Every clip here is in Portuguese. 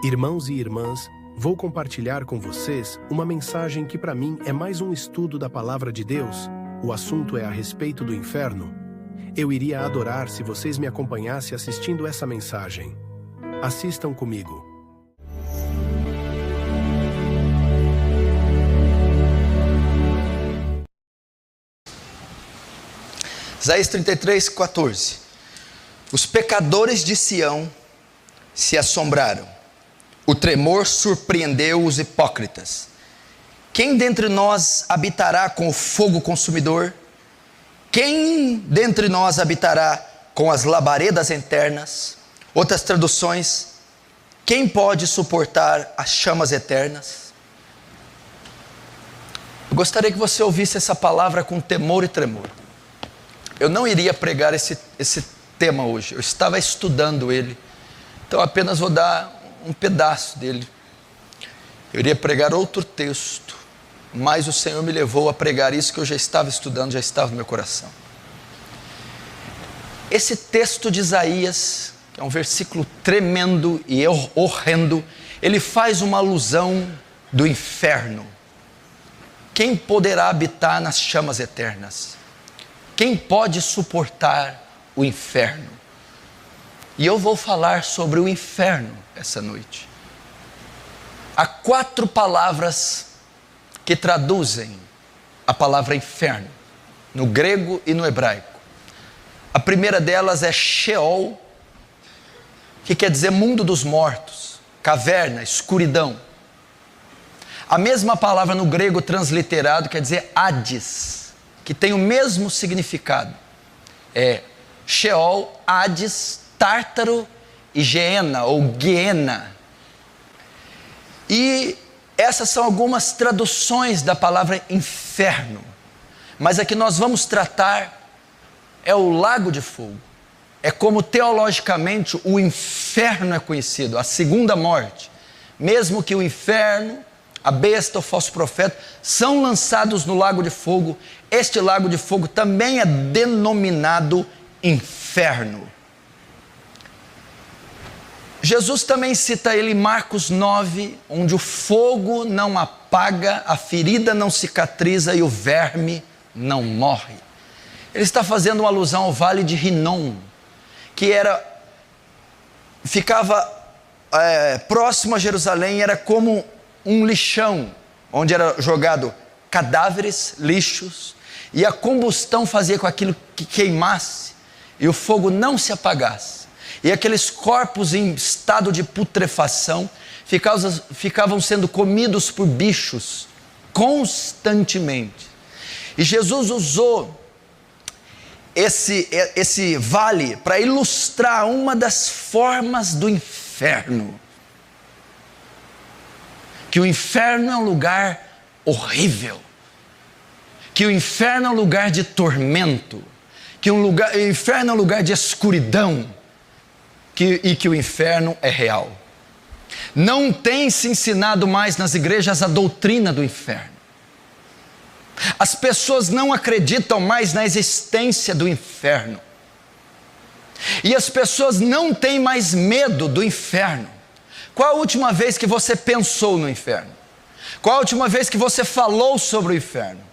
Irmãos e irmãs, vou compartilhar com vocês uma mensagem que para mim é mais um estudo da Palavra de Deus. O assunto é a respeito do inferno. Eu iria adorar se vocês me acompanhassem assistindo essa mensagem. Assistam comigo. Isaías 33:14. Os pecadores de Sião se assombraram. O tremor surpreendeu os hipócritas. Quem dentre nós habitará com o fogo consumidor? Quem dentre nós habitará com as labaredas eternas? Outras traduções: quem pode suportar as chamas eternas? Eu gostaria que você ouvisse essa palavra com temor e tremor. Eu não iria pregar esse tema hoje, eu estava estudando ele, então apenas vou dar um pedaço dele. Eu iria pregar outro texto, mas o Senhor me levou a pregar isso que eu já estava estudando, já estava no meu coração. Esse texto de Isaías, que é um versículo tremendo e horrendo, ele faz uma alusão do inferno. Quem poderá habitar nas chamas eternas? Quem pode suportar o inferno? E eu vou falar sobre o inferno essa noite. Há 4 palavras que traduzem a palavra inferno, no grego e no hebraico. A primeira delas é Sheol, que quer dizer mundo dos mortos, caverna, escuridão. A mesma palavra no grego transliterado quer dizer Hades, que tem o mesmo significado. É Sheol, Hades, Tártaro e Geena ou Guiena. E essas são algumas traduções da palavra inferno. Mas a que nós vamos tratar é o lago de fogo. É como teologicamente o inferno é conhecido, a segunda morte. Mesmo que o inferno, a besta, o falso profeta, são lançados no lago de fogo, este lago de fogo também é denominado inferno. Jesus também cita ele em Marcos 9, onde o fogo não apaga, a ferida não cicatriza e o verme não morre. Ele está fazendo uma alusão ao vale de Rinom, que ficava próximo a Jerusalém, era como um lixão, onde era jogado cadáveres, lixos, e a combustão fazia com aquilo que queimasse, e o fogo não se apagasse. E aqueles corpos em estado de putrefação ficavam sendo comidos por bichos constantemente. E Jesus usou esse vale para ilustrar uma das formas do inferno. Que o inferno é um lugar horrível. Que o inferno é um lugar de tormento. Que o inferno é um lugar de escuridão. E que o inferno é real. Não tem se ensinado mais nas igrejas a doutrina do inferno. As pessoas não acreditam mais na existência do inferno. E as pessoas não têm mais medo do inferno. Qual a última vez que você pensou no inferno? Qual a última vez que você falou sobre o inferno?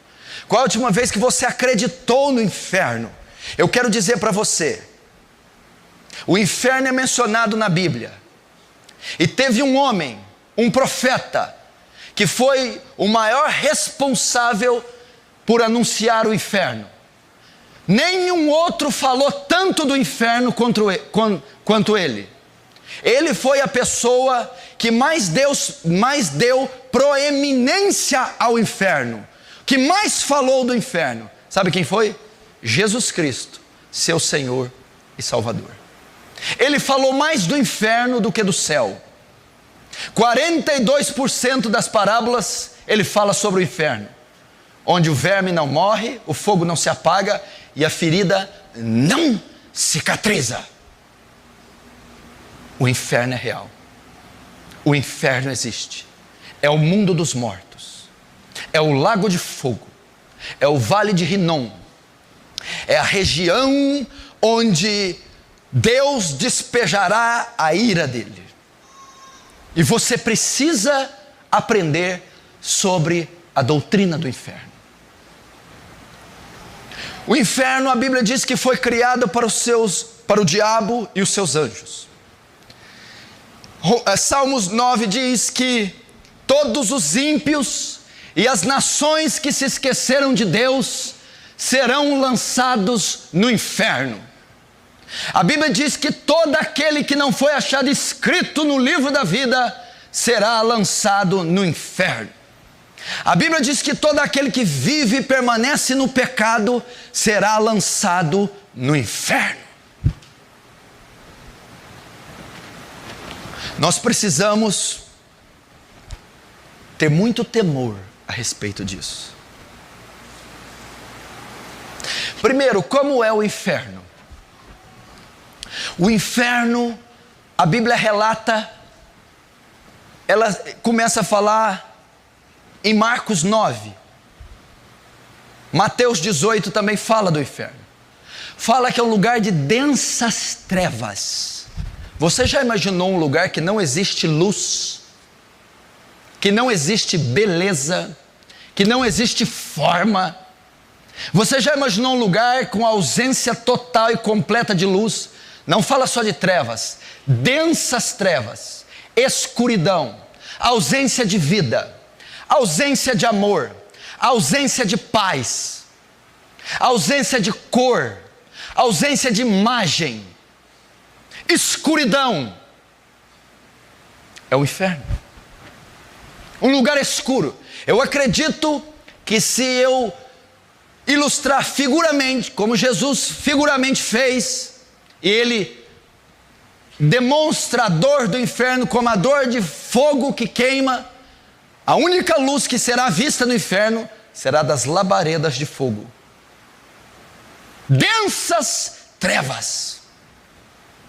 Qual a última vez que você acreditou no inferno? Eu quero dizer para você, o inferno é mencionado na Bíblia. E teve um homem, um profeta, que foi o maior responsável por anunciar o inferno. Nenhum outro falou tanto do inferno quanto ele. Ele foi a pessoa que mais deu proeminência ao inferno, que mais falou do inferno. Sabe quem foi? Jesus Cristo, seu Senhor e Salvador. Ele falou mais do inferno do que do céu. 42% das parábolas ele fala sobre o inferno, onde o verme não morre, o fogo não se apaga e a ferida não cicatriza. O inferno é real. O inferno existe. É o mundo dos mortos. É o lago de fogo. É o vale de Rinom. É a região onde Deus despejará a ira dele. E você precisa aprender sobre a doutrina do inferno. O inferno, a Bíblia diz que foi criado para o diabo e os seus anjos. Salmos 9 diz que todos os ímpios e as nações que se esqueceram de Deus serão lançados no inferno. A Bíblia diz que todo aquele que não foi achado escrito no livro da vida será lançado no inferno. A Bíblia diz que todo aquele que vive e permanece no pecado será lançado no inferno. Nós precisamos ter muito temor a respeito disso. Primeiro, como é o inferno? O inferno, a Bíblia relata, ela começa a falar em Marcos 9, Mateus 18 também fala do inferno. Fala que é um lugar de densas trevas. Você já imaginou um lugar que não existe luz, que não existe beleza, que não existe forma? Você já imaginou um lugar com ausência total e completa de luz? Não fala só de trevas, densas trevas, escuridão, ausência de vida, ausência de amor, ausência de paz, ausência de cor, ausência de imagem, escuridão. É o inferno. Um lugar escuro. Eu acredito que se eu ilustrar figuramente, como Jesus figuramente fez, e ele demonstra a dor do inferno como a dor de fogo que queima, a única luz que será vista no inferno será das labaredas de fogo. Densas trevas.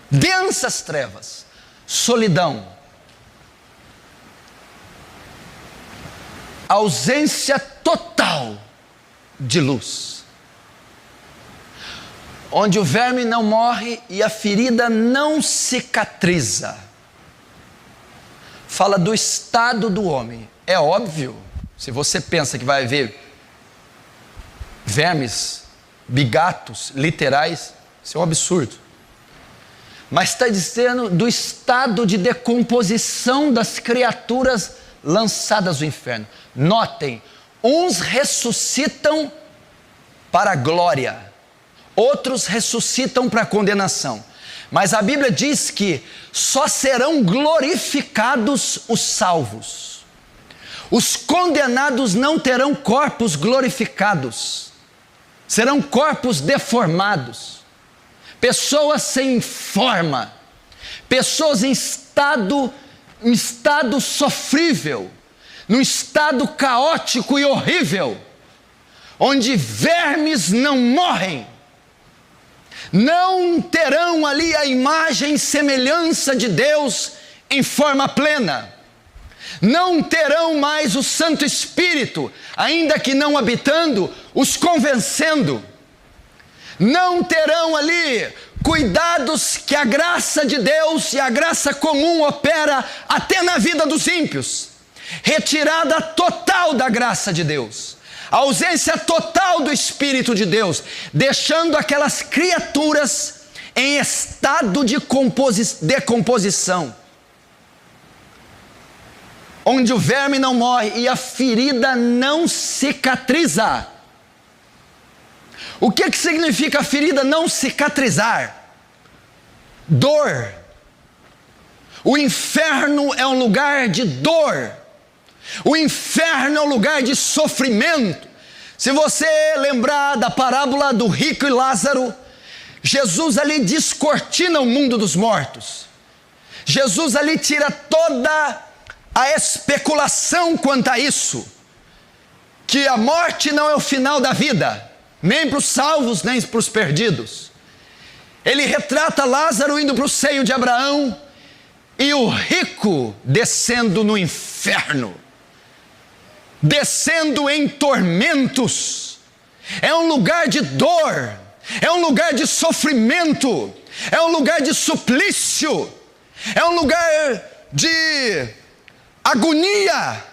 Densas trevas. Solidão. Ausência total de luz. Onde o verme não morre e a ferida não cicatriza. Fala do estado do homem. É óbvio, se você pensa que vai haver vermes, bigatos, literais, isso é um absurdo. Mas está dizendo do estado de decomposição das criaturas lançadas no inferno. Notem, uns ressuscitam para a glória, outros ressuscitam para a condenação. Mas a Bíblia diz que só serão glorificados os salvos. Os condenados não terão corpos glorificados, serão corpos deformados, pessoas sem forma, pessoas em estado sofrível, num estado caótico e horrível, onde vermes não morrem, não terão ali a imagem e semelhança de Deus em forma plena. Não terão mais o Santo Espírito, ainda que não habitando, os convencendo. Não terão ali cuidados que a graça de Deus e a graça comum opera até na vida dos ímpios. Retirada total da graça de Deus, a ausência total do Espírito de Deus, deixando aquelas criaturas em estado de decomposição, onde o verme não morre e a ferida não cicatriza. O que significa a ferida não cicatrizar? Dor. O inferno é um lugar de dor. O inferno é um lugar de sofrimento. Se você lembrar da parábola do rico e Lázaro, Jesus ali descortina o mundo dos mortos. Jesus ali tira toda a especulação quanto a isso, que a morte não é o final da vida, nem para os salvos, nem para os perdidos. Ele retrata Lázaro indo para o seio de Abraão e o rico descendo no inferno, descendo em tormentos. É um lugar de dor, é um lugar de sofrimento, é um lugar de suplício, é um lugar de agonia.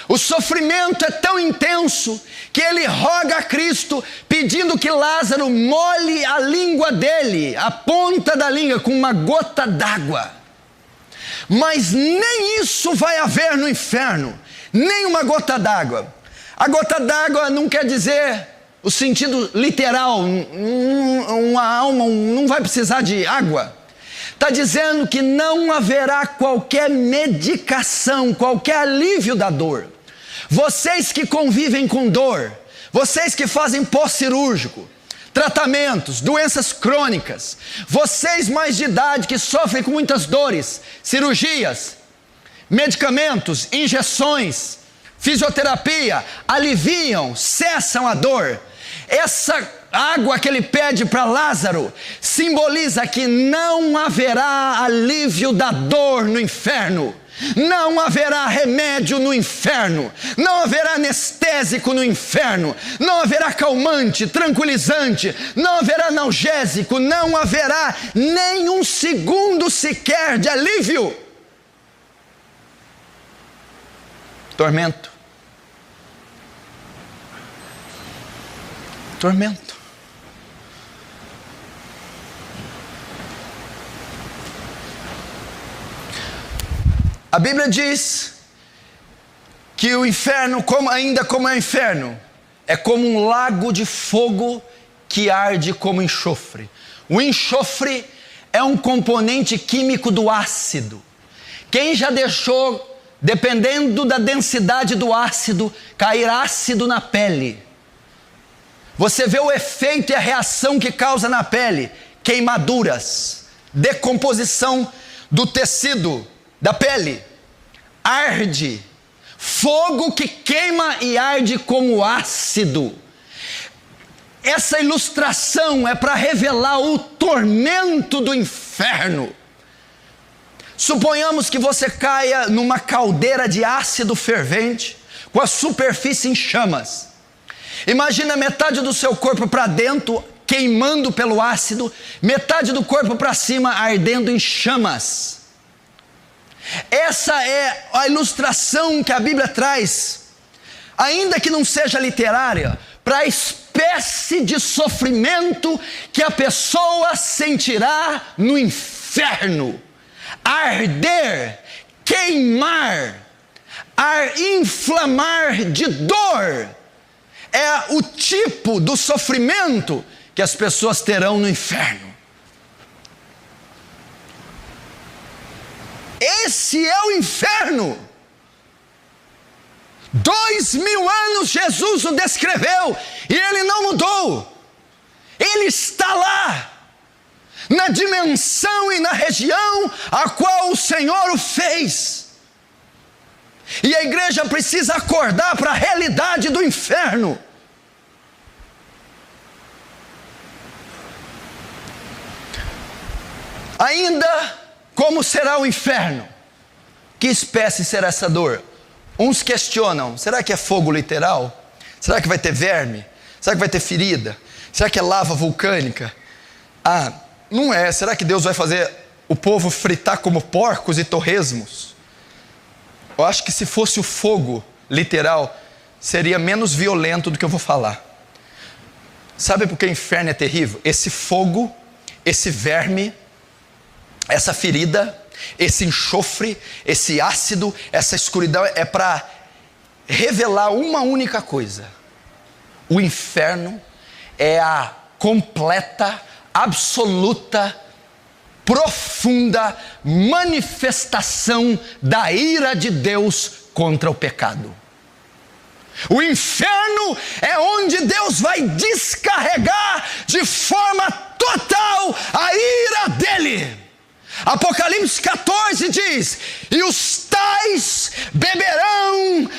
O sofrimento é tão intenso que ele roga a Cristo pedindo que Lázaro molhe a língua dele, a ponta da língua, com uma gota d'água. Mas nem isso vai haver no inferno, nem uma gota d'água. A gota d'água não quer dizer o sentido literal, uma alma não vai precisar de água. Está dizendo que não haverá qualquer medicação, qualquer alívio da dor. Vocês que convivem com dor, vocês que fazem pós-cirúrgico, tratamentos, doenças crônicas, vocês mais de idade que sofrem com muitas dores, cirurgias, medicamentos, injeções, fisioterapia, aliviam, cessam a dor. Essa água que ele pede para Lázaro simboliza que não haverá alívio da dor no inferno. Não haverá remédio no inferno, não haverá anestésico no inferno, não haverá calmante, tranquilizante, não haverá analgésico, não haverá nem um segundo sequer de alívio. Tormento. Tormento. A Bíblia diz que o inferno, ainda como é o inferno, é como um lago de fogo que arde como enxofre. O enxofre é um componente químico do ácido. Quem já deixou, dependendo da densidade do ácido, cair ácido na pele? Você vê o efeito e a reação que causa na pele: queimaduras, decomposição do tecido da pele, arde, fogo que queima e arde como ácido. Essa ilustração é para revelar o tormento do inferno. Suponhamos que você caia numa caldeira de ácido fervente, com a superfície em chamas. Imagina metade do seu corpo para dentro, queimando pelo ácido, metade do corpo para cima, ardendo em chamas. Essa é a ilustração que a Bíblia traz, ainda que não seja literária, para a espécie de sofrimento que a pessoa sentirá no inferno. Arder, queimar, inflamar de dor, é o tipo do sofrimento que as pessoas terão no inferno. Esse é o inferno. 2000 anos Jesus o descreveu e ele não mudou. Ele está lá, na dimensão e na região a qual o Senhor o fez. E a igreja precisa acordar para a realidade do inferno. Ainda, como será o inferno? Que espécie será essa dor? Uns questionam: será que é fogo literal? Será que vai ter verme? Será que vai ter ferida? Será que é lava vulcânica? Ah, não é. Será que Deus vai fazer o povo fritar como porcos e torresmos? Eu acho que se fosse o fogo literal, seria menos violento do que eu vou falar. Sabe por que o inferno é terrível? Esse fogo, esse verme, essa ferida, esse enxofre, esse ácido, essa escuridão é para revelar uma única coisa: o inferno é a completa, absoluta, profunda manifestação da ira de Deus contra o pecado. O inferno é onde Deus vai descarregar de forma total a ira dele. Apocalipse 14 diz: e os tais beberão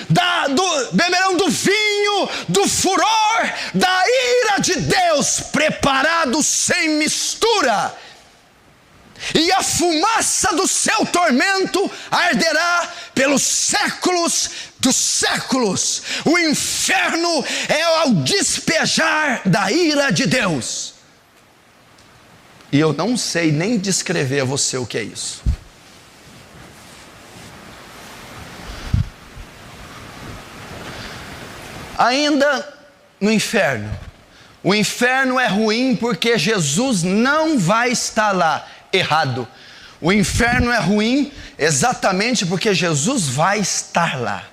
do vinho, do furor, da ira de Deus, preparado sem mistura. E a fumaça do seu tormento arderá pelos séculos dos séculos. O inferno é ao despejar da ira de Deus. E eu não sei nem descrever a você o que é isso. Ainda no inferno. O inferno é ruim porque Jesus não vai estar lá. Errado. O inferno é ruim exatamente porque Jesus vai estar lá.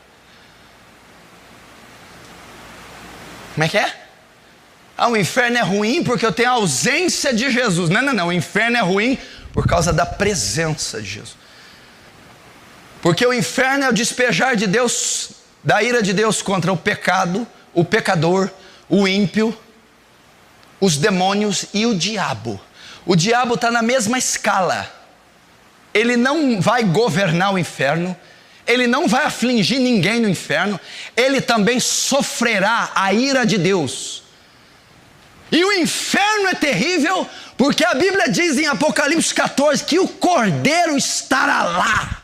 Como é que é? O inferno é ruim porque eu tenho a ausência de Jesus. Não. O inferno é ruim por causa da presença de Jesus. Porque o inferno é o despejar de Deus, da ira de Deus contra o pecado, o pecador, o ímpio, os demônios e o diabo. O diabo está na mesma escala. Ele não vai governar o inferno, ele não vai afligir ninguém no inferno, ele também sofrerá a ira de Deus. E o inferno é terrível, porque a Bíblia diz em Apocalipse 14 que o Cordeiro estará lá.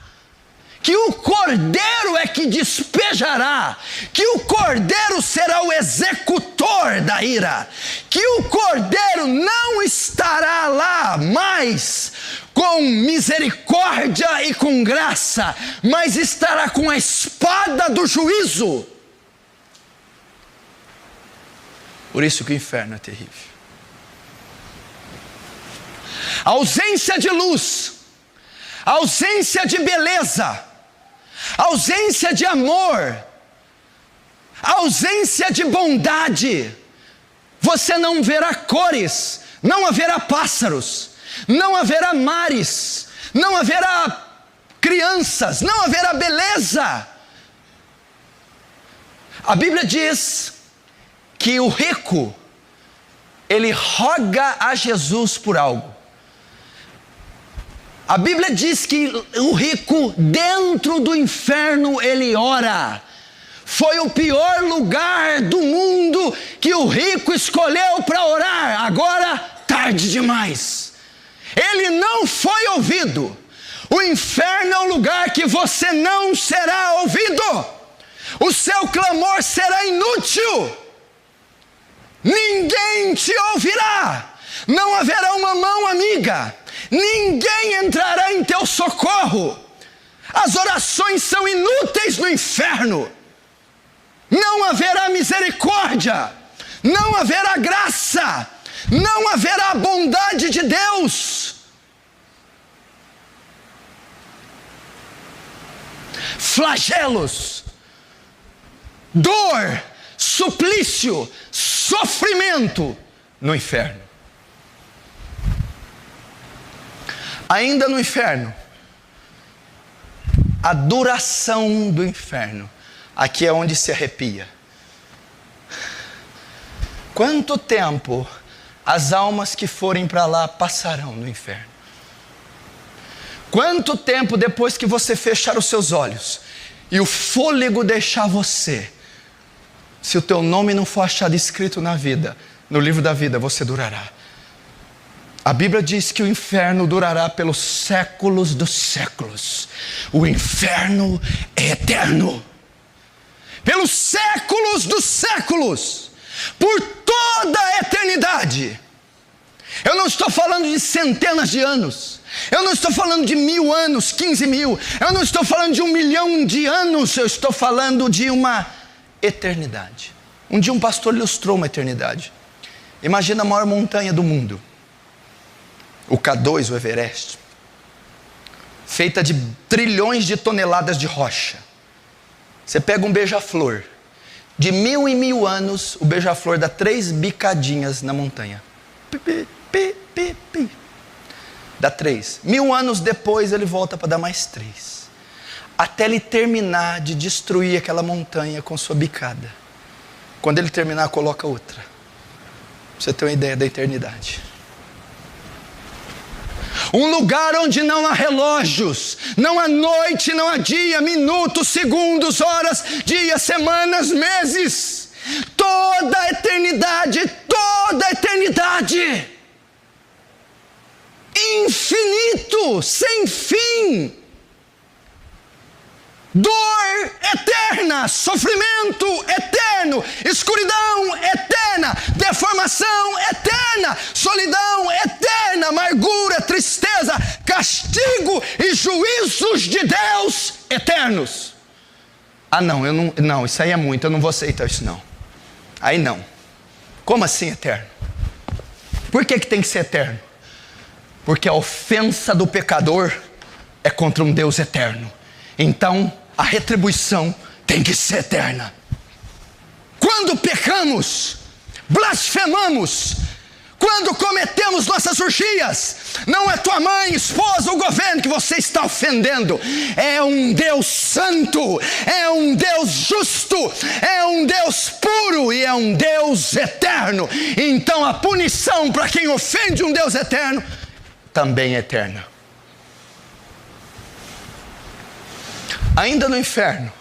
Que o Cordeiro é que despejará, que o Cordeiro será o executor da ira, que o Cordeiro não estará lá mais com misericórdia e com graça, mas estará com a espada do juízo. Por isso que o inferno é terrível. A ausência de luz, a ausência de beleza, a ausência de amor, a ausência de bondade. Você não verá cores, não haverá pássaros, não haverá mares, não haverá crianças, não haverá beleza. A Bíblia diz que o rico, ele roga a Jesus por algo. A Bíblia diz que o rico dentro do inferno ele ora. Foi o pior lugar do mundo que o rico escolheu para orar. Agora, tarde demais. Ele não foi ouvido. O inferno é um lugar que você não será ouvido. O seu clamor será inútil. Ninguém te ouvirá. Não haverá uma mão amiga. Ninguém entrará em teu socorro. As orações são inúteis no inferno. Não haverá misericórdia, não haverá graça, não haverá bondade de Deus. Flagelos, dor, suplício, sofrimento no inferno. Ainda no inferno, a duração do inferno. Aqui é onde se arrepia. Quanto tempo as almas que forem para lá passarão no inferno? Quanto tempo depois que você fechar os seus olhos e o fôlego deixar você, se o teu nome não for achado escrito na vida, no livro da vida, você durará? A Bíblia diz que o inferno durará pelos séculos dos séculos. O inferno é eterno. Pelos séculos dos séculos. Por toda a eternidade. Eu não estou falando de centenas de anos. Eu não estou falando de 1000 anos, 15 mil. Eu não estou falando de 1 milhão de anos. Eu estou falando de uma eternidade. Um dia um pastor ilustrou uma eternidade. Imagina a maior montanha do mundo. O K2, o Everest, feita de trilhões de toneladas de rocha. Você pega um beija-flor, de 1000 em 1000 anos, o beija-flor dá 3 bicadinhas na montanha. Dá 3. 1000 anos depois ele volta para dar mais 3. Até ele terminar de destruir aquela montanha com sua bicada. Quando ele terminar, coloca outra. Pra você ter uma ideia da eternidade. Um lugar onde não há relógios, não há noite, não há dia, minutos, segundos, horas, dias, semanas, meses. Toda a eternidade, toda a eternidade. Infinito, sem fim. Dor eterna, sofrimento eterno, escuridão eterna, deformação eterna, solidão eterna, amargura, tristeza, castigo e juízos de Deus eternos. Não, isso aí é muito, eu não vou aceitar isso não. Aí não. Como assim eterno? Por que tem que ser eterno? Porque a ofensa do pecador é contra um Deus eterno. Então, a retribuição tem que ser eterna. Quando pecamos, blasfemamos, quando cometemos nossas orgias, não é tua mãe, esposa ou governo que você está ofendendo. É um Deus santo, é um Deus justo, é um Deus puro e é um Deus eterno. Então a punição para quem ofende um Deus eterno também é eterna. Ainda no inferno,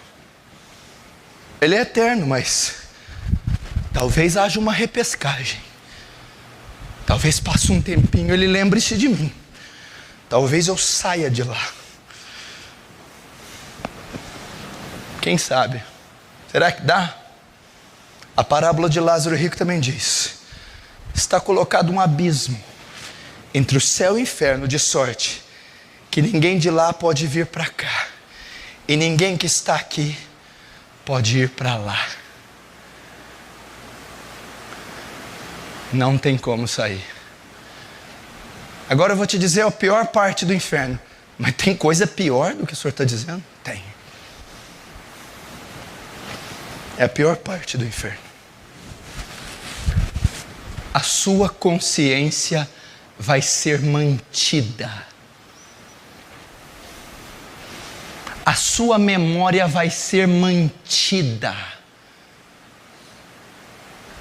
ele é eterno, mas talvez haja uma repescagem. Talvez passe um tempinho, ele lembre-se de mim. Talvez eu saia de lá. Quem sabe? Será que dá? A parábola de Lázaro Rico também diz: está colocado um abismo entre o céu e o inferno, de sorte que ninguém de lá pode vir para cá, e ninguém que está aqui pode ir para lá. Não tem como sair. Agora eu vou te dizer a pior parte do inferno. Mas tem coisa pior do que o senhor está dizendo? Tem. É a pior parte do inferno. A sua consciência vai ser mantida. A sua memória vai ser mantida.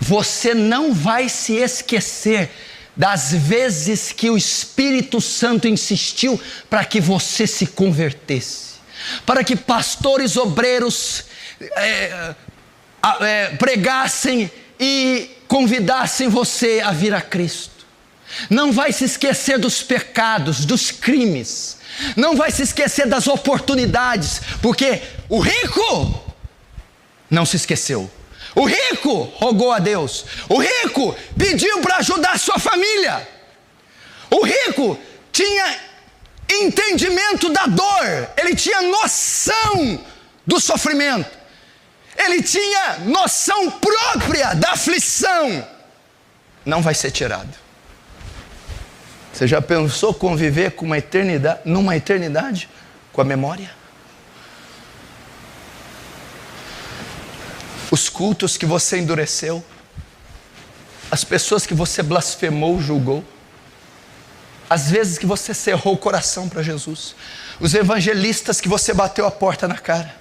Você não vai se esquecer das vezes que o Espírito Santo insistiu para que você se convertesse, para que pastores, obreiros pregassem e convidassem você a vir a Cristo. Não vai se esquecer dos pecados, dos crimes. Não vai se esquecer das oportunidades, porque o rico não se esqueceu. O rico rogou a Deus. O rico pediu para ajudar a sua família. O rico tinha entendimento da dor. Ele tinha noção do sofrimento. Ele tinha noção própria da aflição. Não vai ser tirado. Você já pensou conviver com uma eternidade, numa eternidade com a memória? Os cultos que você endureceu, as pessoas que você blasfemou, julgou, as vezes que você cerrou o coração para Jesus, os evangelistas que você bateu a porta na cara,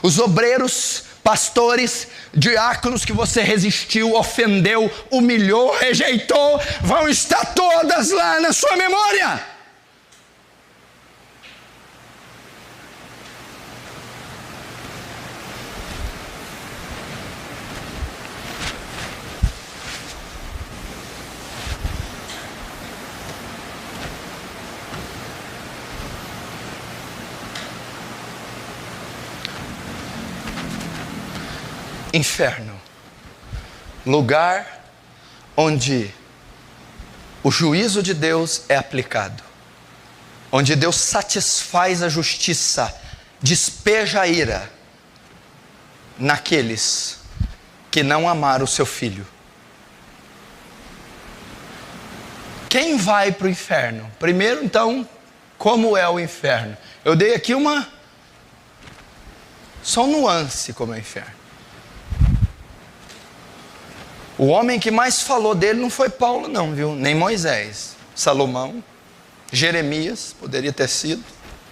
os obreiros, pastores, diáconos que você resistiu, ofendeu, humilhou, rejeitou, vão estar todas lá na sua memória. Inferno, lugar onde o juízo de Deus é aplicado, onde Deus satisfaz a justiça, despeja a ira naqueles que não amaram o seu filho. Quem vai para o inferno? Primeiro, então, como é o inferno? Eu dei aqui só um nuance como é o inferno. O homem que mais falou dele não foi Paulo não, viu? Nem Moisés, Salomão, Jeremias, poderia ter sido,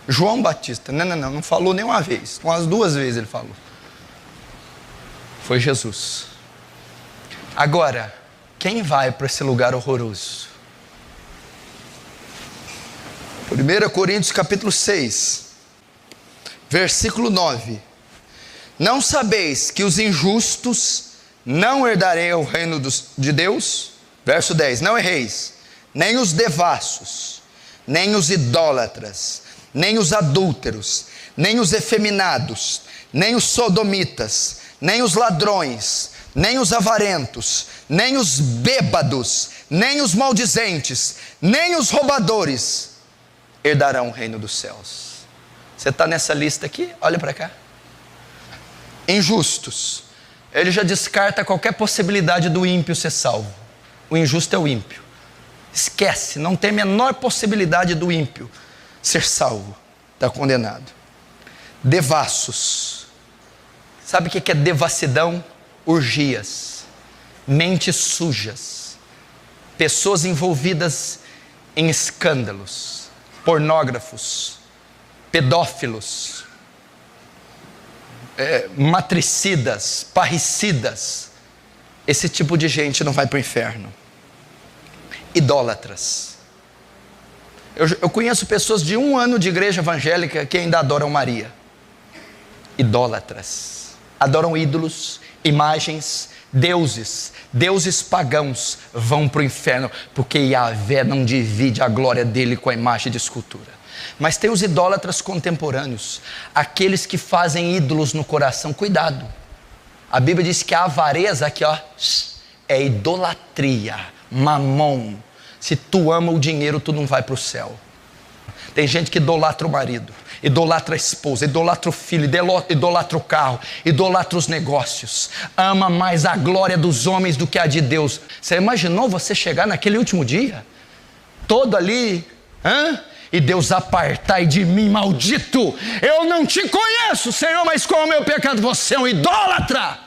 João Batista, não falou nem uma vez, umas 2 vezes ele falou. Foi Jesus. Agora, quem vai para esse lugar horroroso? 1 Coríntios capítulo 6, versículo 9. Não sabeis que os injustos não herdarei o reino de Deus? Verso 10, não erreis, nem os devassos, nem os idólatras, nem os adúlteros, nem os efeminados, nem os sodomitas, nem os ladrões, nem os avarentos, nem os bêbados, nem os maldizentes, nem os roubadores herdarão o reino dos céus. Você está nessa lista aqui? Olha para cá. Injustos ele já descarta qualquer possibilidade do ímpio ser salvo. O injusto é o ímpio. Esquece, não tem a menor possibilidade do ímpio ser salvo. Está condenado. Devassos. Sabe o que é devassidão? Orgias, mentes sujas, pessoas envolvidas em escândalos, pornógrafos, pedófilos, matricidas, parricidas. Esse tipo de gente não vai para o inferno. Idólatras. Eu conheço pessoas de 1 ano de igreja evangélica que ainda adoram Maria. Idólatras. Adoram ídolos, imagens, deuses pagãos vão para o inferno, porque Yahvé não divide a glória dele com a imagem de escultura. Mas tem os idólatras contemporâneos, aqueles que fazem ídolos no coração. Cuidado, a Bíblia diz que a avareza aqui, ó, é idolatria, mamon. Se tu ama o dinheiro, tu não vai para o céu. Tem gente que idolatra o marido, idolatra a esposa, idolatra o filho, idolatra o carro, idolatra os negócios, ama mais a glória dos homens do que a de Deus. Você imaginou você chegar naquele último dia, todo ali, e Deus: apartai de mim, maldito, eu não te conheço, Senhor, mas qual é o meu pecado? Você é um idólatra.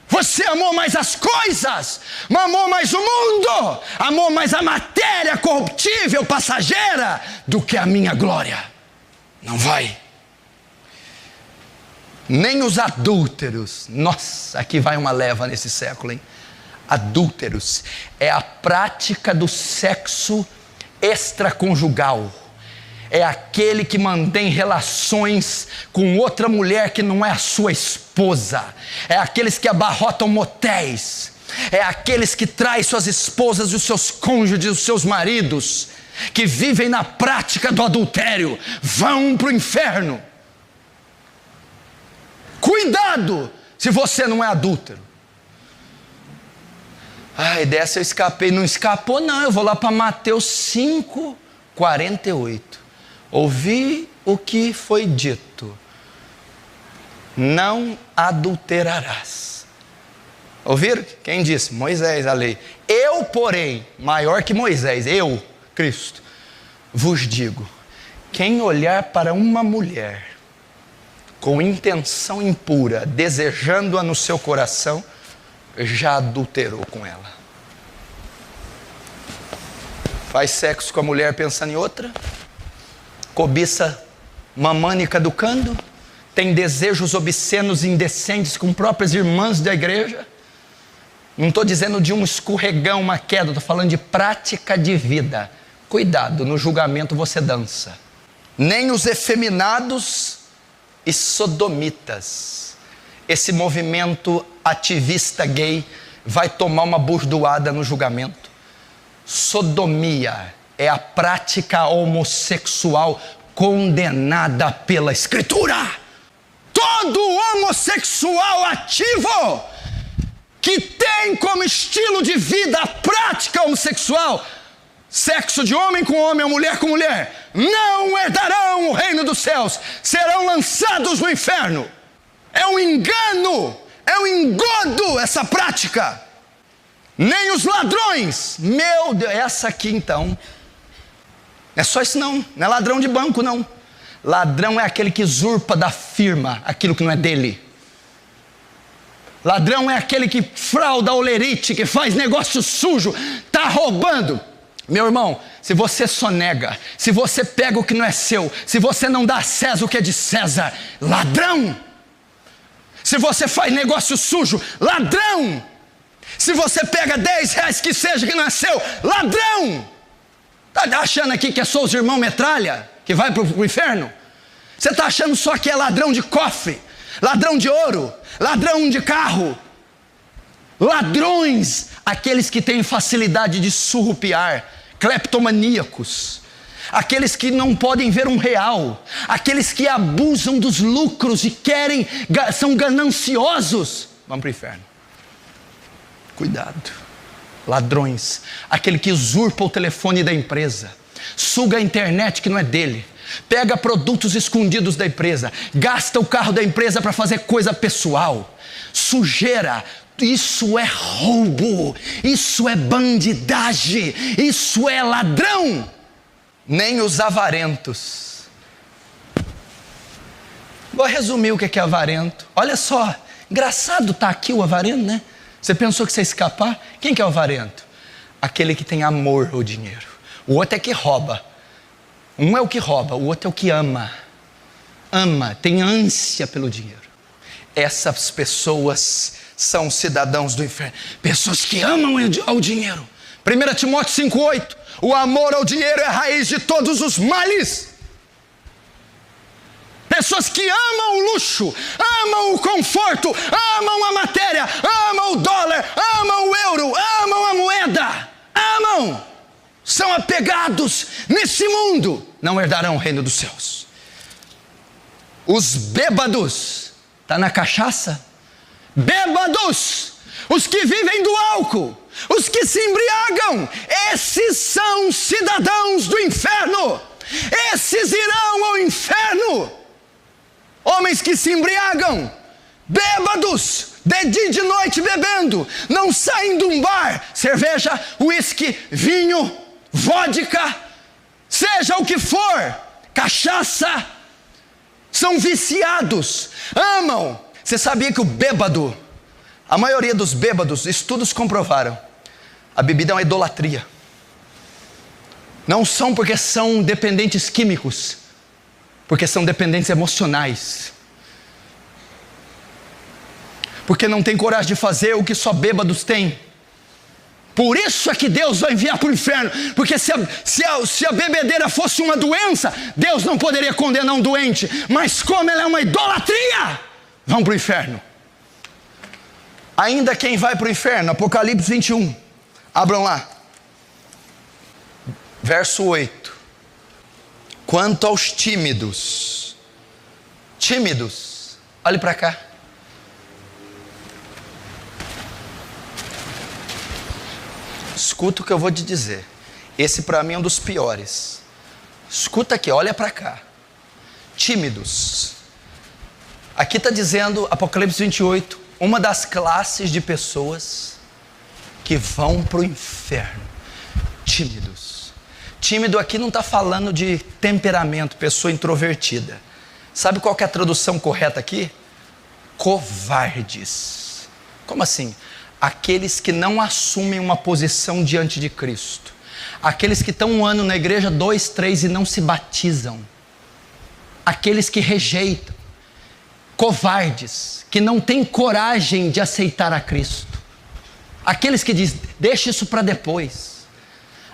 Você amou mais as coisas, amou mais o mundo, amou mais a matéria corruptível, passageira, do que a minha glória. Não vai. Nem os adúlteros. Nossa, aqui vai uma leva nesse século, hein? Adúlteros é a prática do sexo extraconjugal. É aquele que mantém relações com outra mulher que não é a sua esposa. É aqueles que abarrotam motéis. É aqueles que traem suas esposas, os seus cônjuges, os seus maridos, que vivem na prática do adultério, vão para o inferno. Cuidado se você não é adúltero. Ai, dessa eu escapei. Não escapou não, eu vou lá para Mateus 5:48. Ouvi o que foi dito: não adulterarás. Ouviram? Quem disse? Moisés, a lei. Eu, porém, maior que Moisés, eu, Cristo, vos digo: quem olhar para uma mulher com intenção impura, desejando-a no seu coração, já adulterou com ela. Faz sexo com a mulher pensando em outra, cobiça mamânica educando, tem desejos obscenos e indecentes com próprias irmãs da igreja. Não estou dizendo de um escorregão, uma queda, estou falando de prática de vida. Cuidado, no julgamento você dança. Nem os efeminados e sodomitas. Esse movimento ativista gay vai tomar uma burdoada no julgamento. Sodomia é a prática homossexual condenada pela Escritura. Todo homossexual ativo que tem como estilo de vida a prática homossexual, sexo de homem com homem ou mulher com mulher, não herdarão o reino dos céus, serão lançados no inferno. É um engano, é um engodo essa prática. Nem os ladrões, meu Deus, essa aqui então, não é só isso não é ladrão de banco não. Ladrão é aquele que usurpa da firma aquilo que não é dele. Ladrão é aquele que frauda a olerite, que faz negócio sujo, está roubando. Meu irmão, se você sonega, se você pega o que não é seu, se você não dá a César o que é de César, ladrão. Se você faz negócio sujo, ladrão. Se você pega R$10 que seja que não é seu, ladrão. Está achando aqui que é só os irmãos metralha que vai para o inferno? Você está achando só que é ladrão de cofre, ladrão de ouro, ladrão de carro? Ladrões, aqueles que têm facilidade de surrupiar, cleptomaníacos, aqueles que não podem ver um real, aqueles que abusam dos lucros e são gananciosos, vão para o inferno. Cuidado. Ladrões, aquele que usurpa o telefone da empresa, suga a internet que não é dele, pega produtos escondidos da empresa, gasta o carro da empresa para fazer coisa pessoal, sujeira. Isso é roubo, isso é bandidagem, isso é ladrão. Nem os avarentos. Vou resumir o que é avarento. Olha só, engraçado estar aqui o avarento, né? Você pensou que você ia escapar? Quem que é o avarento? Aquele que tem amor ao dinheiro. O outro é que rouba. Um é o que rouba, o outro é o que ama. Ama, tem ânsia pelo dinheiro. Essas pessoas são cidadãos do inferno. Pessoas que amam ao dinheiro. 1 Timóteo 5,8. O amor ao dinheiro é a raiz de todos os males. Pessoas que amam o luxo, amam o conforto, amam a matéria, amam o dólar, amam o euro, amam a moeda. Amam. São apegados nesse mundo. Não herdarão o reino dos céus. Os bêbados. Está na cachaça? Bêbados, os que vivem do álcool, os que se embriagam, esses são cidadãos do inferno. Esses irão ao inferno. Homens que se embriagam, bêbados, de dia e de noite bebendo, não saem de um bar, cerveja, uísque, vinho, vodka, seja o que for, cachaça, são viciados, amam. Você sabia que o bêbado, a maioria dos bêbados, estudos comprovaram, a bebida é uma idolatria. Não são porque são dependentes químicos, porque são dependentes emocionais. Porque não tem coragem de fazer o que só bêbados têm. Por isso é que Deus vai enviar para o inferno. Porque se a bebedeira fosse uma doença, Deus não poderia condenar um doente. Mas como ela é uma idolatria, vão para o inferno. Ainda quem vai para o inferno, Apocalipse 21. Abram lá. Verso 8. Quanto aos tímidos. Tímidos. Olhe para cá. Escuta o que eu vou te dizer. Esse para mim é um dos piores. Escuta aqui, olha para cá. Tímidos. Aqui está dizendo, Apocalipse 28, uma das classes de pessoas que vão para o inferno. Tímidos. Tímido aqui não está falando de temperamento, pessoa introvertida. Sabe qual que é a tradução correta aqui? Covardes. Como assim? Aqueles que não assumem uma posição diante de Cristo. Aqueles que estão um ano na igreja, 2, 3 e não se batizam. Aqueles que rejeitam. Covardes, que não têm coragem de aceitar a Cristo. Aqueles que dizem, deixa isso para depois.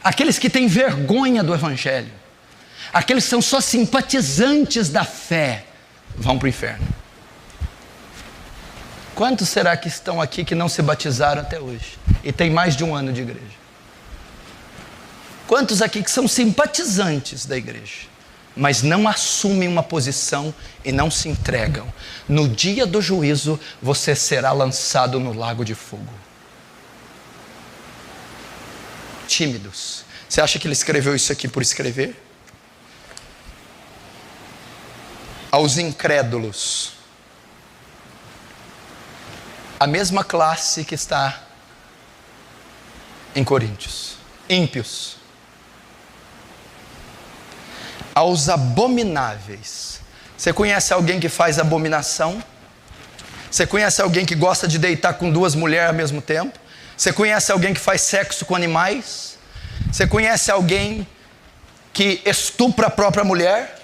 Aqueles que têm vergonha do Evangelho. Aqueles que são só simpatizantes da fé, vão para o inferno. Quantos será que estão aqui que não se batizaram até hoje? E tem mais de um ano de igreja? Quantos aqui que são simpatizantes da igreja, mas não assumem uma posição e não se entregam? No dia do juízo, você será lançado no lago de fogo. Tímidos. Você acha que ele escreveu isso aqui por escrever? Aos incrédulos. A mesma classe que está em Coríntios. Ímpios. Aos abomináveis. Você conhece alguém que faz abominação? Você conhece alguém que gosta de deitar com 2 mulheres ao mesmo tempo? Você conhece alguém que faz sexo com animais? Você conhece alguém que estupra a própria mulher?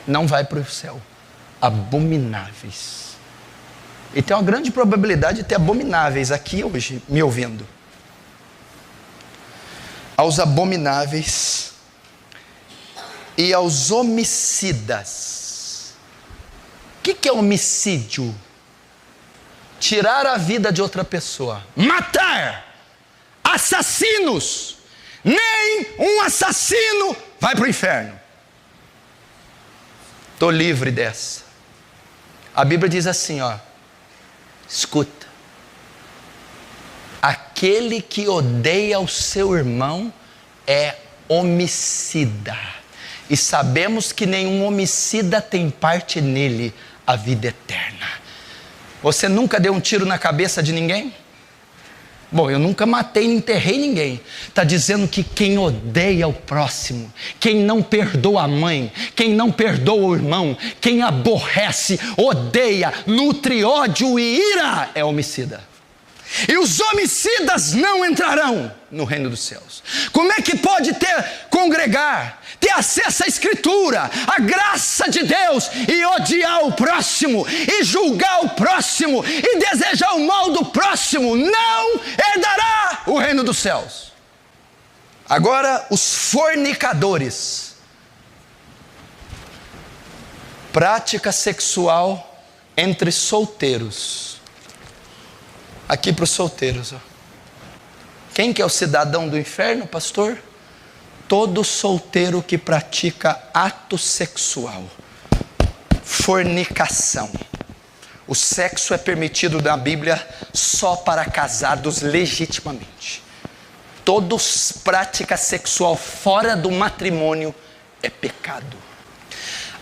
Não vai para o céu. Abomináveis. E tem uma grande probabilidade de ter abomináveis aqui hoje, me ouvindo. Aos abomináveis e aos homicidas. O que é homicídio? Tirar a vida de outra pessoa. Matar. Assassinos. Nem um assassino vai para o inferno. Estou livre dessa. A Bíblia diz assim, ó. Escuta. Aquele que odeia o seu irmão é homicida. E sabemos que nenhum homicida tem parte nele a vida eterna. Você nunca deu um tiro na cabeça de ninguém? Bom, eu nunca matei nem enterrei ninguém. Está dizendo que quem odeia o próximo, quem não perdoa a mãe, quem não perdoa o irmão, quem aborrece, odeia, nutre ódio e ira, é homicida. E os homicidas não entrarão no reino dos céus. Como é que pode congregar, ter acesso à Escritura, à graça de Deus, e odiar o próximo, e julgar o próximo, e desejar o mal do próximo? Não herdará o reino dos céus. Agora, os fornicadores. Prática sexual entre solteiros. Aqui para os solteiros, ó. Quem que é o cidadão do inferno, pastor? Todo solteiro que pratica ato sexual, fornicação. O sexo é permitido na Bíblia só para casados legitimamente. Toda prática sexual fora do matrimônio é pecado.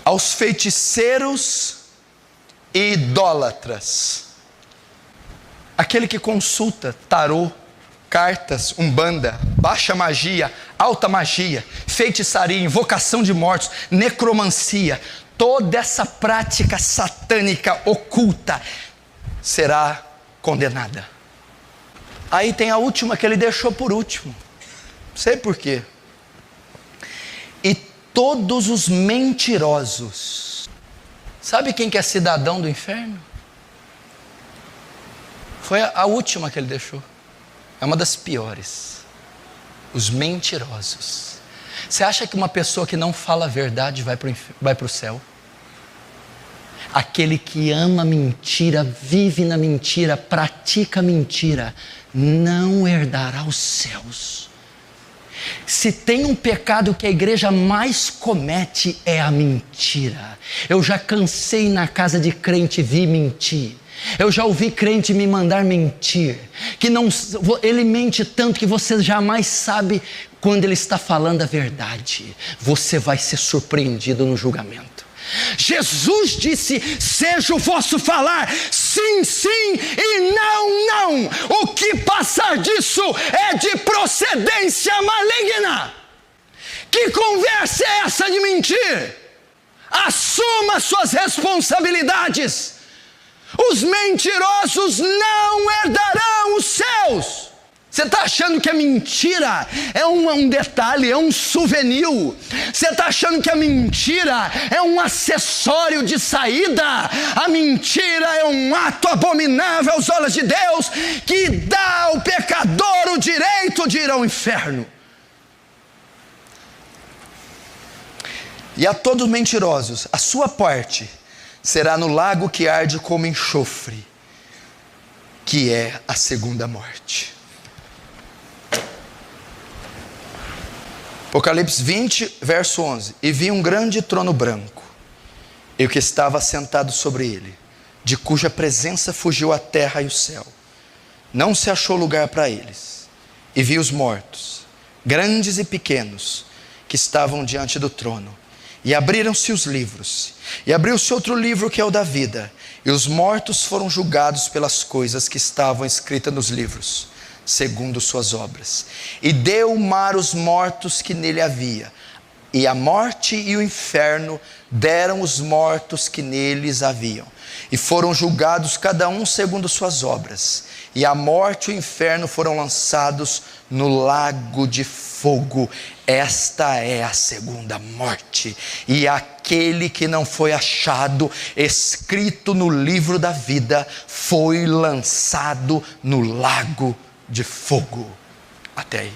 Aos feiticeiros e idólatras. Aquele que consulta tarô, cartas, umbanda, baixa magia, alta magia, feitiçaria, invocação de mortos, necromancia, toda essa prática satânica oculta será condenada. Aí tem a última que ele deixou por último. Não sei por quê. E todos os mentirosos. Sabe quem que é cidadão do inferno? Foi a última que ele deixou. É uma das piores. Os mentirosos. Você acha que uma pessoa que não fala a verdade vai para o céu? Aquele que ama mentira, vive na mentira, pratica mentira, não herdará os céus. Se tem um pecado que a igreja mais comete, é a mentira. Eu já cansei na casa de crente vir mentir. Eu já ouvi crente me mandar mentir, que ele mente tanto que você jamais sabe quando ele está falando a verdade. Você vai ser surpreendido no julgamento. Jesus disse: seja o vosso falar sim, sim e não, não. O que passar disso é de procedência maligna. Que conversa é essa de mentir? Assuma suas responsabilidades. Os mentirosos não herdarão os céus. Você está achando que a mentira é um detalhe, é um souvenir? Você está achando que a mentira é um acessório de saída? A mentira é um ato abominável aos olhos de Deus, que dá ao pecador o direito de ir ao inferno. E a todos os mentirosos, a sua parte será no lago que arde como enxofre, que é a segunda morte. Apocalipse 20, verso 11. E vi um grande trono branco, e o que estava sentado sobre ele, de cuja presença fugiu a terra e o céu. Não se achou lugar para eles. E vi os mortos, grandes e pequenos, que estavam diante do trono. E abriram-se os livros, e abriu-se outro livro que é o da vida, e os mortos foram julgados pelas coisas que estavam escritas nos livros, segundo suas obras. E deu o mar os mortos que nele havia, e a morte e o inferno deram os mortos que neles haviam, e foram julgados cada um segundo suas obras. E a morte e o inferno foram lançados no lago de fogo. Esta é a segunda morte. E aquele que não foi achado escrito no livro da vida foi lançado no lago de fogo. Até aí.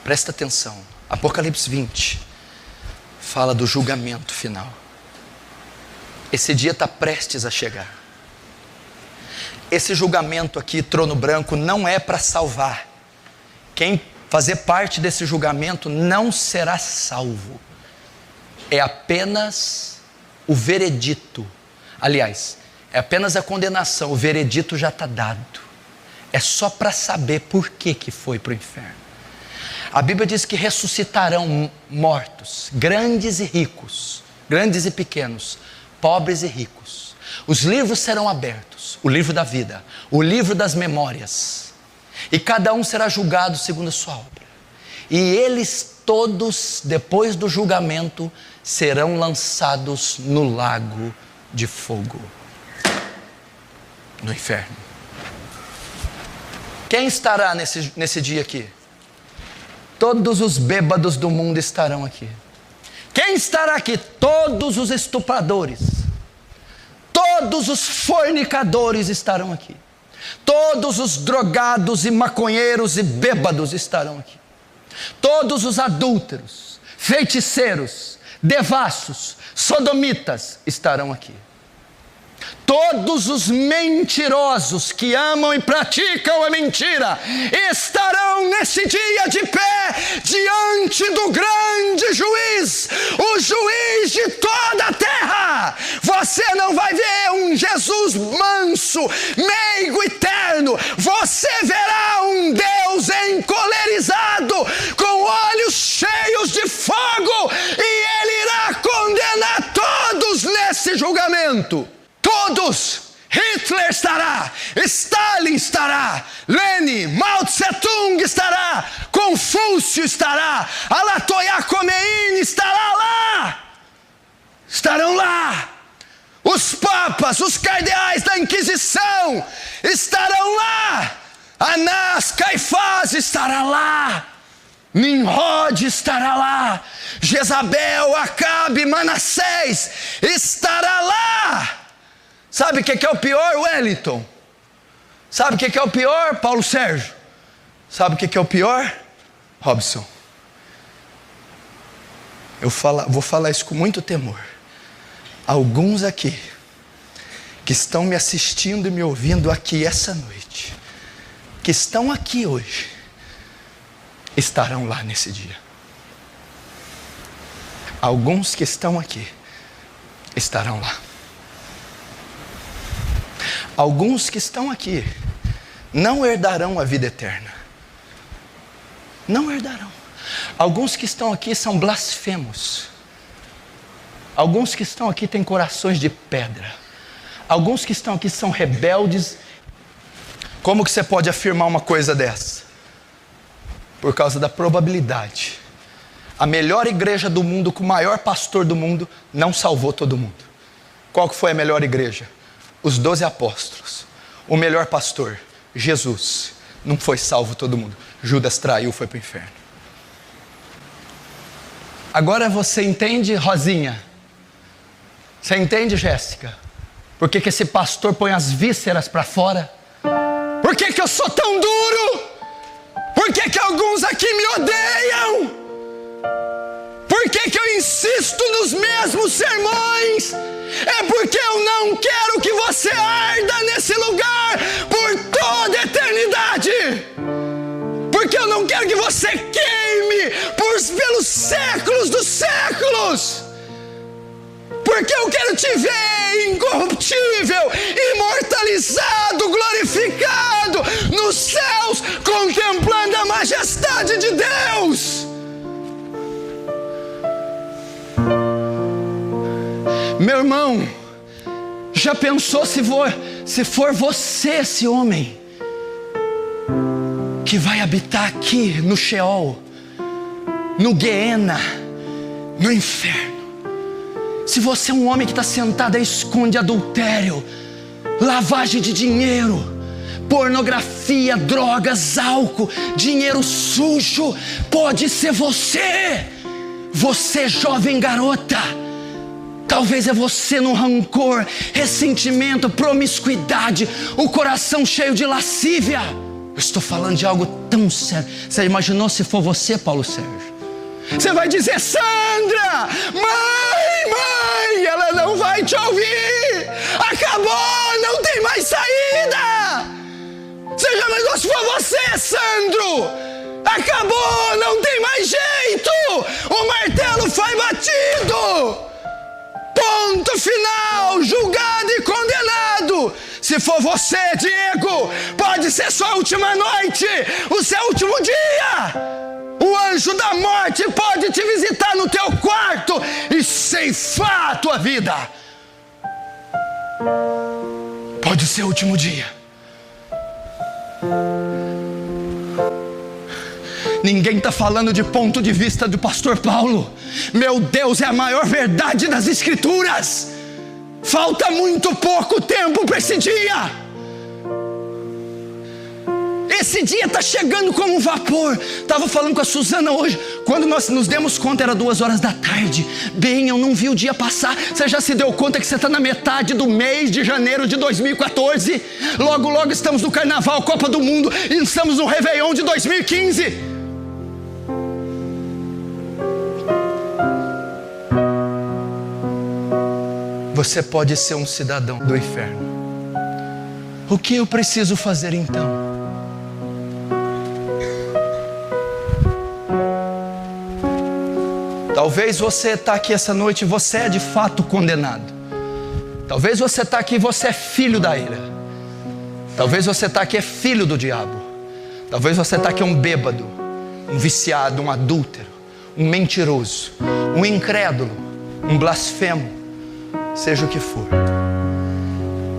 Presta atenção. Apocalipse 20 fala do julgamento final. Esse dia está prestes a chegar. Esse julgamento aqui, trono branco, não é para salvar. Quem fazer parte desse julgamento não será salvo. É apenas o veredito. Aliás, é apenas a condenação. O veredito já está dado. É só para saber por que foi para o inferno. A Bíblia diz que ressuscitarão mortos, grandes e ricos. grandes e pequenos, pobres e ricos. Os livros serão abertos, o livro da vida, o livro das memórias, e cada um será julgado segundo a sua obra. E eles todos, depois do julgamento, serão lançados no lago de fogo, no inferno. Quem estará nesse dia aqui? Todos os bêbados do mundo estarão aqui. Quem estará aqui? Todos os estupradores, todos os fornicadores estarão aqui. Todos os drogados e maconheiros e bêbados estarão aqui. Todos os adúlteros, feiticeiros, devassos, sodomitas estarão aqui. Todos os mentirosos que amam e praticam a mentira estarão nesse dia de pé diante do grande juiz, o juiz de toda a terra. Você não vai ver um Jesus manso, meigo e terno. Você verá um Deus encolerizado, com olhos cheios de fogo, e Ele irá condenar todos nesse julgamento. Todos. Hitler estará, Stalin estará, Lenin, Mao Tse-tung estará, Confúcio estará, Ayatollah Khomeini estará lá. Estarão lá. Os papas, os cardeais da Inquisição estarão lá. Anás, Caifás estará lá. Nimrod estará lá. Jezabel, Acabe, Manassés estará lá. Sabe o que é o pior, Wellington? Sabe o que é o pior, Paulo Sérgio? Sabe o que é o pior, Robson? Vou falar isso com muito temor. Alguns aqui, que estão me assistindo e me ouvindo aqui essa noite, que estão aqui hoje, estarão lá nesse dia. Alguns que estão aqui, estarão lá. Alguns que estão aqui não herdarão a vida eterna. Não herdarão. Alguns que estão aqui são blasfemos. Alguns que estão aqui têm corações de pedra. Alguns que estão aqui são rebeldes. Como que você pode afirmar uma coisa dessa? Por causa da probabilidade. A melhor igreja do mundo, com o maior pastor do mundo, não salvou todo mundo. Qual que foi a melhor igreja? Os 12 apóstolos. O melhor pastor, Jesus, não foi salvo todo mundo. Judas traiu, foi para o inferno. Agora você entende, Rosinha? Você entende, Jéssica? Por que esse pastor põe as vísceras para fora? Por que eu sou tão duro? Por que alguns aqui me odeiam? Por que eu insisto nos mesmos sermões? É porque eu não quero que você arda nesse lugar por toda a eternidade. Porque eu não quero que você queime pelos séculos dos séculos. Porque eu quero te ver incorruptível, imortalizado, glorificado nos céus, contemplando a majestade de Deus. Meu irmão, já pensou se for você esse homem que vai habitar aqui no Sheol, no Guiena, no inferno? Se você é um homem que está sentado e esconde adultério, lavagem de dinheiro, pornografia, drogas, álcool, dinheiro sujo, pode ser você. Você, jovem garota. Talvez é você no rancor, ressentimento, promiscuidade, o coração cheio de lascívia. Eu estou falando de algo tão sério. Você imaginou se for você, Paulo Sérgio? Você vai dizer: Sandra, mãe, ela não vai te ouvir. Acabou, não tem mais saída. Você já imaginou se for você, Sandro? Acabou, não tem mais jeito. O martelo foi batido. Ponto final, julgado e condenado. Se for você, Diego, pode ser sua última noite, o seu último dia. O anjo da morte pode te visitar no teu quarto e ceifar a tua vida. Pode ser o último dia. Ninguém está falando de ponto de vista do pastor Paulo. Meu Deus, é a maior verdade das Escrituras. Falta muito pouco tempo para esse dia. Esse dia está chegando como um vapor. Estava falando com a Suzana hoje. Quando nós nos demos conta, era 2 da tarde. Bem, eu não vi o dia passar. Você já se deu conta que você está na metade do mês de janeiro de 2014? Logo, logo estamos no Carnaval, Copa do Mundo, e estamos no Réveillon de 2015. Você pode ser um cidadão do inferno. O que eu preciso fazer então? Talvez você está aqui essa noite e você é de fato condenado. Talvez você está aqui e você é filho da ira. Talvez você está aqui e é filho do diabo. Talvez você está aqui um bêbado, um viciado, um adúltero, um mentiroso, um incrédulo, um blasfemo, seja o que for.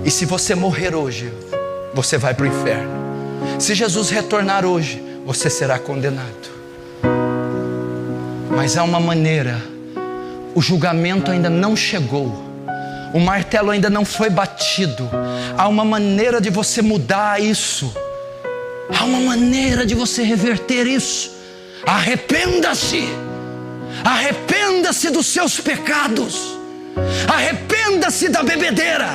E se você morrer hoje, você vai para o inferno. Se Jesus retornar hoje, você será condenado. Mas há uma maneira. O julgamento ainda não chegou. O martelo ainda não foi batido. Há uma maneira de você mudar isso. Há uma maneira de você reverter isso. Arrependa-se. Arrependa-se dos seus pecados. Arrependa-se da bebedeira.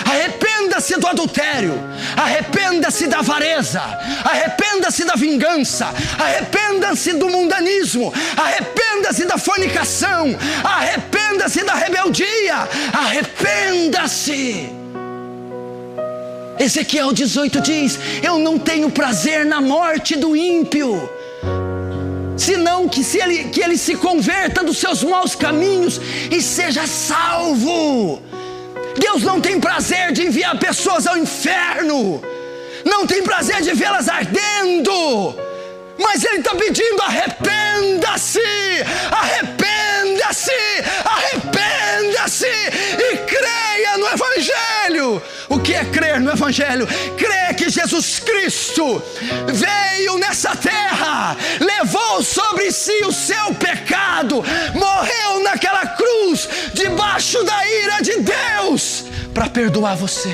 Arrependa-se do adultério. Arrependa-se da avareza. Arrependa-se da vingança. Arrependa-se do mundanismo. Arrependa-se da fornicação. Arrependa-se da rebeldia. Arrependa-se. Ezequiel 18 diz: eu não tenho prazer na morte do ímpio, senão que ele se converta dos seus maus caminhos e seja salvo. Deus não tem prazer de enviar pessoas ao inferno, não tem prazer de vê-las ardendo, mas Ele está pedindo: arrependa-se, arrependa-se, arrependa-se e creia no Evangelho. O que é crer no Evangelho? Crer que Jesus Cristo veio nessa terra, levou sobre si o seu pecado, morreu naquela cruz, debaixo da ira de Deus, para perdoar você.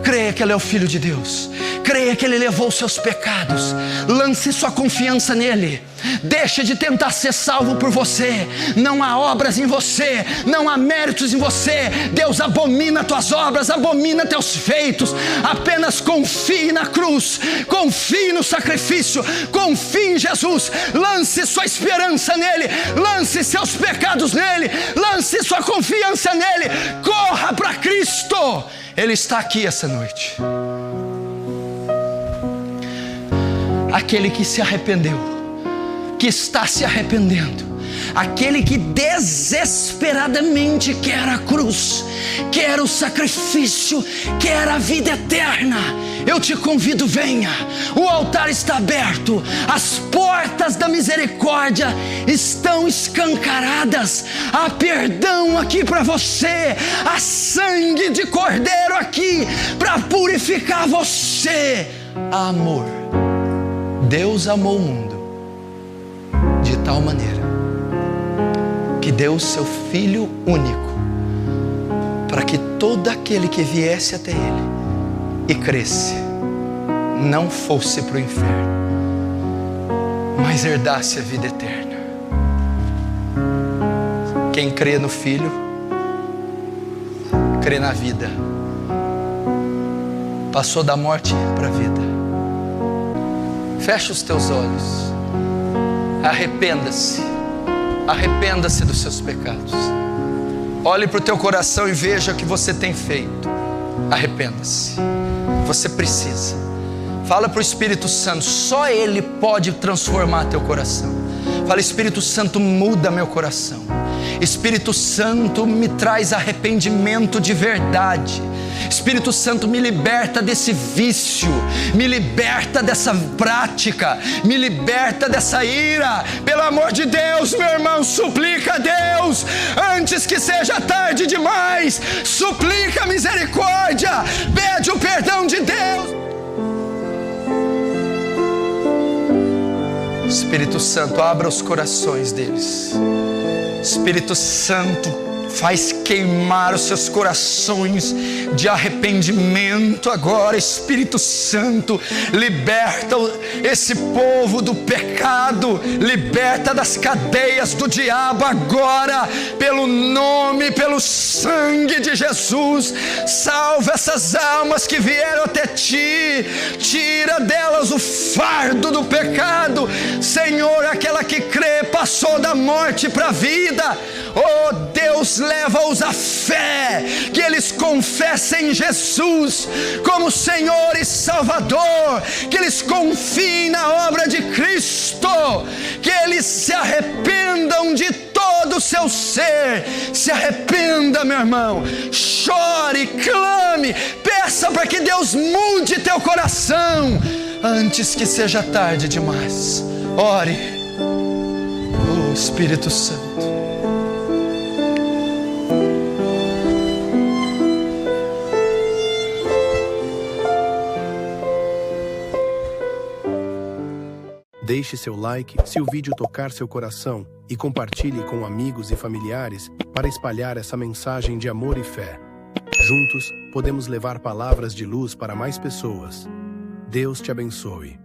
Creia que Ele é o Filho de Deus. Creia que Ele levou os seus pecados. Lance sua confiança nele. Deixe de tentar ser salvo por você. Não há obras em você, não há méritos em você. Deus abomina tuas obras, abomina teus feitos. Apenas confie na cruz, confie no sacrifício, confie em Jesus. Lance sua esperança nele, lance seus pecados nele, lance sua confiança nele. Corra para Cristo. Ele está aqui essa noite. Aquele que se arrependeu, que está se arrependendo, aquele que desesperadamente quer a cruz, quer o sacrifício, quer a vida eterna. Eu te convido, venha. O altar está aberto, as portas da misericórdia estão escancaradas. Há perdão aqui para você, há sangue de cordeiro aqui para purificar você. Há amor. Deus amou o mundo de tal maneira que deu o seu Filho único, para que todo aquele que viesse até Ele e cresce não fosse para o inferno, mas herdasse a vida eterna. Quem crê no Filho, crê na vida. Passou da morte para a vida. Feche os teus olhos. Arrependa-se. Arrependa-se dos seus pecados. Olhe para o teu coração e veja o que você tem feito. Arrependa-se. Você precisa. Fala para o Espírito Santo. Só Ele pode transformar teu coração. Fala: Espírito Santo, muda meu coração. Espírito Santo, me traz arrependimento de verdade. Espírito Santo, me liberta desse vício, me liberta dessa prática, me liberta dessa ira. Pelo amor de Deus, meu irmão, suplica a Deus, antes que seja tarde demais. Suplica misericórdia, pede o perdão de Deus. Espírito Santo, abra os corações deles. Espírito Santo, faz queimar os seus corações de arrependimento agora. Espírito Santo, liberta esse povo do pecado, liberta das cadeias do diabo agora, pelo nome, pelo sangue de Jesus. Salva essas almas que vieram até Ti, tira delas o fardo do pecado. Senhor, aquela que crê passou da morte para a vida. Oh Deus, leva-os à fé, que eles confessem Jesus como Senhor e Salvador, que eles confiem na obra de Cristo, que eles se arrependam de todo o seu ser. Se arrependa, meu irmão, chore, clame, peça para que Deus mude teu coração, antes que seja tarde demais. Ore. Oh Espírito Santo, deixe seu like se o vídeo tocar seu coração e compartilhe com amigos e familiares para espalhar essa mensagem de amor e fé. Juntos, podemos levar palavras de luz para mais pessoas. Deus te abençoe.